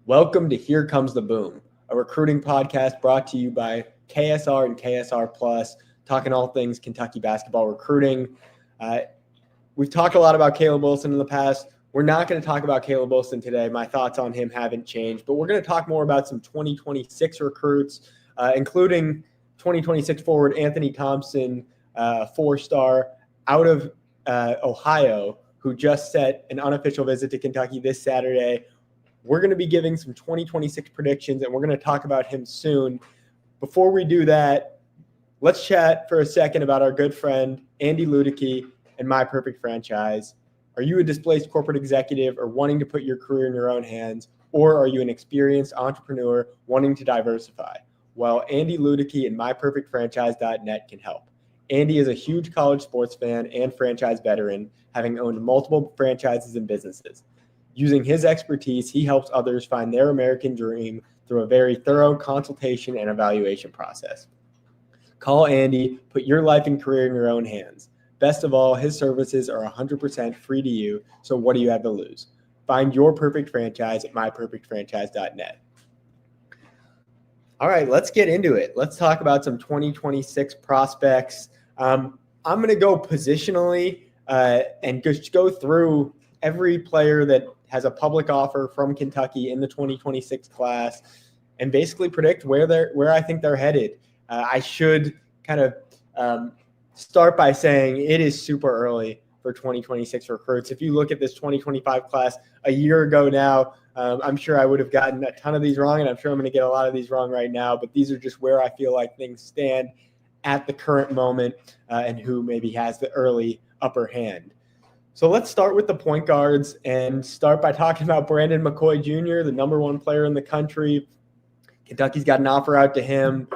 Welcome to Here Comes the Boom, a recruiting podcast brought to you by KSR and KSR Plus, talking all things Kentucky basketball recruiting. We've talked a lot about Caleb Wilson in the past. We're not going to talk about Caleb Wilson today. My thoughts on him haven't changed, but we're going to talk more about some 2026 recruits, including 2026 forward Anthony Thompson, four-star out of Ohio, who just set an unofficial visit to Kentucky this Saturday. We're going to be giving some 2026 predictions, and we're going to talk about him soon. Before we do that, let's chat for a second about our good friend, Andy Ludicky, and My Perfect Franchise. Are you a displaced corporate executive or wanting to put your career in your own hands, or are you an experienced entrepreneur wanting to diversify? Well, Andy Ludicky and MyPerfectFranchise.net can help. Andy is a huge college sports fan and franchise veteran, having owned multiple franchises and businesses. Using his expertise, he helps others find their American dream through a very thorough consultation and evaluation process. Call Andy, put your life and career in your own hands. Best of all, his services are 100% free to you, so what do you have to lose? Find your perfect franchise at myperfectfranchise.net. All right, let's get into it. Let's talk about some 2026 prospects. I'm going to go positionally and just go through every player that has a public offer from Kentucky in the 2026 class and basically predict where I think they're headed. I should kind of start by saying it is super early for 2026 recruits. If you look at this 2025 class a year ago now, I'm sure I would have gotten a ton of these wrong, and I'm sure I'm going to get a lot of these wrong right now, but these are just where I feel like things stand at the current moment and who maybe has the early upper hand. So let's start with the point guards and start by talking about Brandon McCoy Jr., the number one player in the country. Kentucky's got an offer out to him.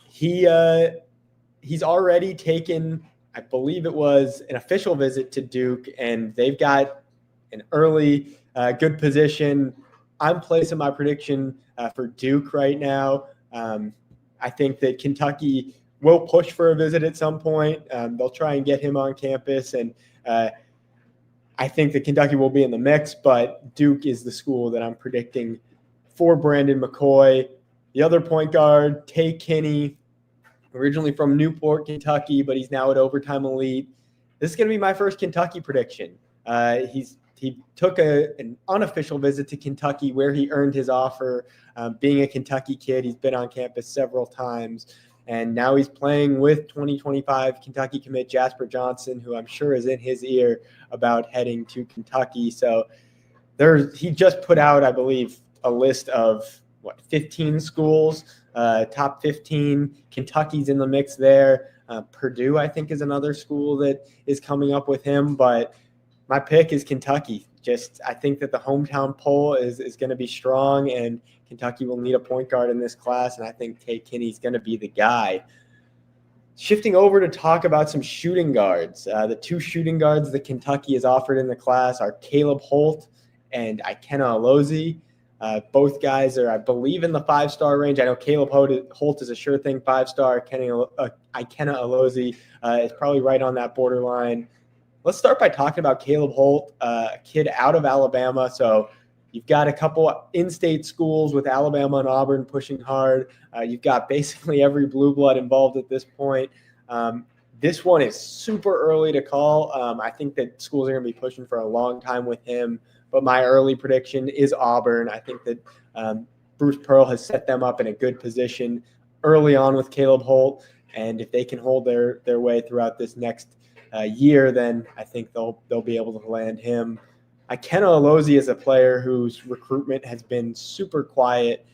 He's already taken, I believe it was, an official visit to Duke, and they've got an early good position. I'm placing my prediction for Duke right now. I think that Kentucky will push for a visit at some point. They'll try and get him on campus, and I think that Kentucky will be in the mix, but Duke is the school that I'm predicting for Brandon McCoy. The other point guard, Tay Kinney, originally from Newport, Kentucky, but he's now at Overtime Elite. This is going to be my first Kentucky prediction. He took an unofficial visit to Kentucky where he earned his offer. Being a Kentucky kid, he's been on campus several times. And now he's playing with 2025 Kentucky commit Jasper Johnson, who I'm sure is in his ear about heading to Kentucky. So he just put out, I believe, a list of, 15 schools, top 15. Kentucky's in the mix there. Purdue, I think, is another school that is coming up with him. But my pick is Kentucky. I think that the hometown poll is going to be strong, and Kentucky will need a point guard in this class, and I think Tay Kinney's going to be the guy. Shifting over to talk about some shooting guards. The two shooting guards that Kentucky has offered in the class are Caleb Holt and Ikenna Alozie. Both guys are, I believe, in the 5-star range. I know Caleb Holt is a sure thing 5-star. Ikenna Alozie is probably right on that borderline. Let's start by talking about Caleb Holt, a kid out of Alabama. So you've got a couple in-state schools with Alabama and Auburn pushing hard. You've got basically every blue blood involved at this point. This one is super early to call. I think that schools are going to be pushing for a long time with him. But my early prediction is Auburn. I think that Bruce Pearl has set them up in a good position early on with Caleb Holt. And if they can hold their way throughout this next year, then I think they'll be able to land him. Ikenna Alozie is a player whose recruitment has been super quiet.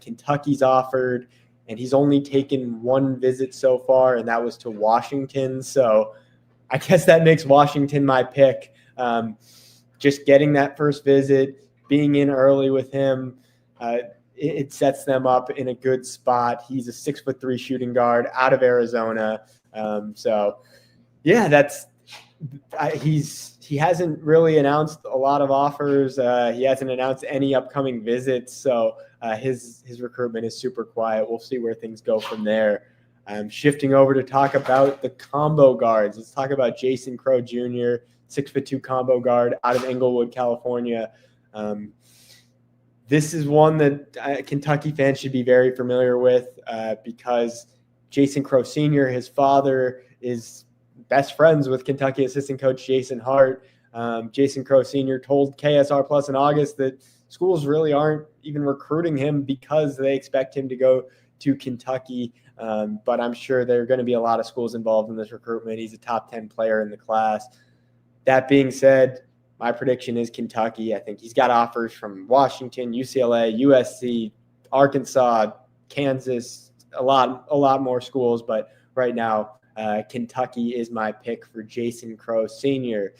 Kentucky's offered, and he's only taken one visit so far, and that was to Washington. So I guess that makes Washington my pick. Just getting that first visit, being in early with him, it sets them up in a good spot. He's a 6'3" shooting guard out of Arizona. He hasn't really announced a lot of offers. He hasn't announced any upcoming visits. So his recruitment is super quiet. We'll see where things go from there. Shifting over to talk about the combo guards. Let's talk about Jason Crow Jr., 6'2" combo guard out of Inglewood, California. This is one that Kentucky fans should be very familiar with because Jason Crow Sr., his father, is best friends with Kentucky assistant coach Jason Hart. Jason Crow Sr. told KSR Plus in August that schools really aren't even recruiting him because they expect him to go to Kentucky. But I'm sure there are going to be a lot of schools involved in this recruitment. He's a top 10 player in the class. That being said, my prediction is Kentucky. I think he's got offers from Washington, UCLA, USC, Arkansas, Kansas, a lot more schools. But right now, Kentucky is my pick for Jason Crow Sr.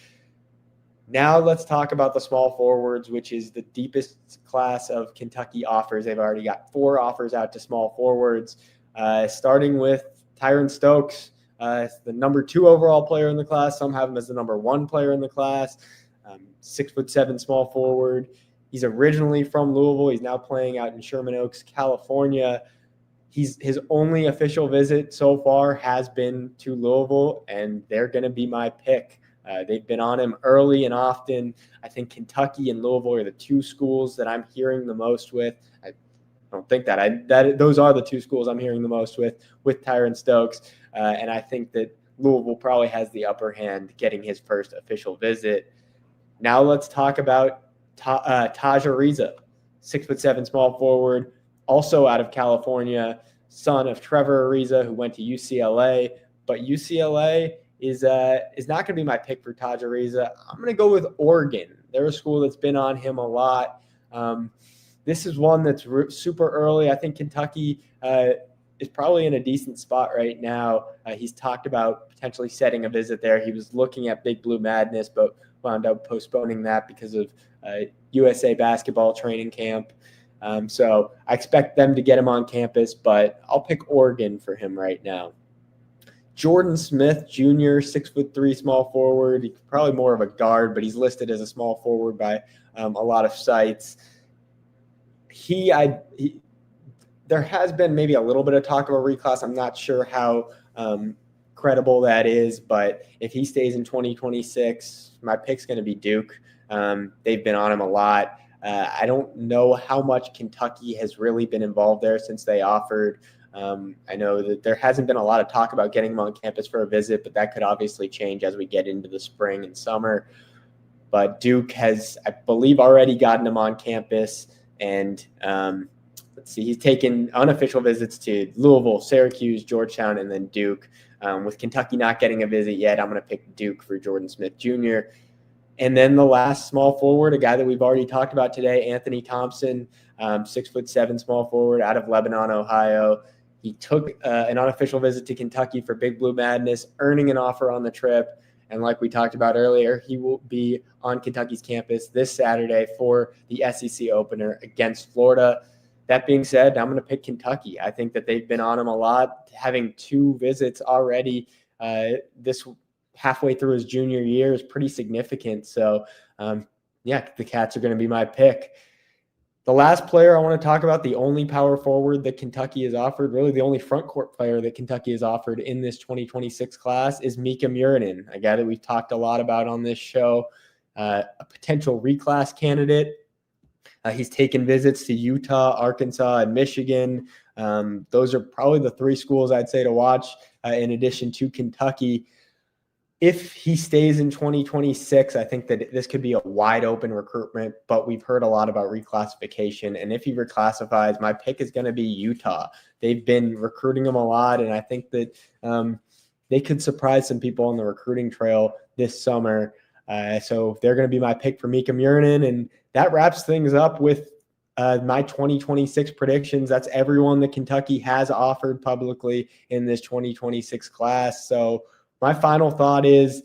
Now let's talk about the small forwards, which is the deepest class of Kentucky offers. They've already got 4 offers out to small forwards, starting with Tyron Stokes, the number 2 overall player in the class. Some have him as the number 1 player in the class. 6'7" small forward. He's originally from Louisville. He's now playing out in Sherman Oaks, California. His only official visit so far has been to Louisville, and they're going to be my pick. They've been on him early and often. I think Kentucky and Louisville are the 2 schools that I'm hearing the most with. I don't think that those are the 2 schools I'm hearing the most with Tyron Stokes. And I think that Louisville probably has the upper hand getting his first official visit. Now let's talk about Taj Ariza, 6'7" small forward, also out of California, son of Trevor Ariza, who went to UCLA. But UCLA is not going to be my pick for Taj Ariza. I'm going to go with Oregon. They're a school that's been on him a lot. This is one that's super early. I think Kentucky is probably in a decent spot right now. He's talked about potentially setting a visit there. He was looking at Big Blue Madness, but wound up postponing that because of USA basketball training camp. So I expect them to get him on campus, but I'll pick Oregon for him right now. Jordan Smith Jr., 6'3" small forward. He's probably more of a guard, but he's listed as a small forward by a lot of sites. There has been maybe a little bit of talk of a reclass. I'm not sure how credible that is, but if he stays in 2026, my pick's going to be Duke. They've been on him a lot. I don't know how much Kentucky has really been involved there since they offered. I know that there hasn't been a lot of talk about getting him on campus for a visit, but that could obviously change as we get into the spring and summer. But Duke has, I believe, already gotten him on campus, and let's see, he's taken unofficial visits to Louisville, Syracuse, Georgetown, and then Duke. With Kentucky not getting a visit yet, I'm going to pick Duke for Jordan Smith Jr. And then the last small forward, a guy that we've already talked about today, Anthony Thompson, 6'7" small forward out of Lebanon, Ohio. He took an unofficial visit to Kentucky for Big Blue Madness, earning an offer on the trip. And like we talked about earlier, he will be on Kentucky's campus this Saturday for the SEC opener against Florida. That being said, I'm going to pick Kentucky. I think that they've been on him a lot, having 2 visits already this halfway through his junior year is pretty significant. So, the Cats are going to be my pick. The last player I want to talk about, the only power forward that Kentucky has offered, really the only front court player that Kentucky has offered in this 2026 class, is Mika Murinen, a guy that we've talked a lot about on this show, a potential reclass candidate. He's taken visits to Utah, Arkansas, and Michigan. Those are probably the 3 schools I'd say to watch in addition to Kentucky. If he stays in 2026, I think that this could be a wide open recruitment, but we've heard a lot about reclassification. And if he reclassifies, my pick is going to be Utah. They've been recruiting him a lot, and I think that they could surprise some people on the recruiting trail this summer. So they're going to be my pick for Mika Murinen. And that wraps things up with my 2026 predictions. That's everyone that Kentucky has offered publicly in this 2026 class. So my final thought is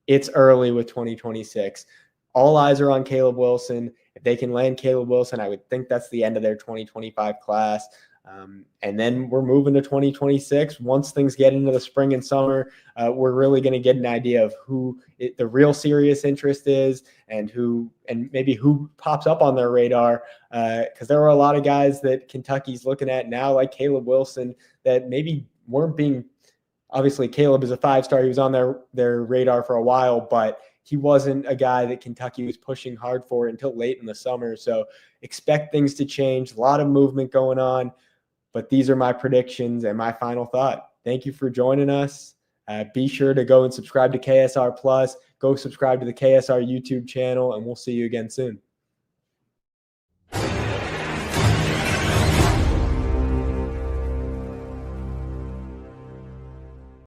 it's early with 2026. All eyes are on Caleb Wilson. If they can land Caleb Wilson, I would think that's the end of their 2025 class. And then we're moving to 2026. Once things get into the spring and summer, we're really going to get an idea of who the real serious interest is and maybe who pops up on their radar. Because there are a lot of guys that Kentucky's looking at now, like Caleb Wilson, that maybe weren't being. Obviously, Caleb is a 5-star. He was on their radar for a while, but he wasn't a guy that Kentucky was pushing hard for until late in the summer. So expect things to change. A lot of movement going on, but these are my predictions and my final thought. Thank you for joining us. Be sure to go and subscribe to KSR Plus. Go subscribe to the KSR YouTube channel, and we'll see you again soon.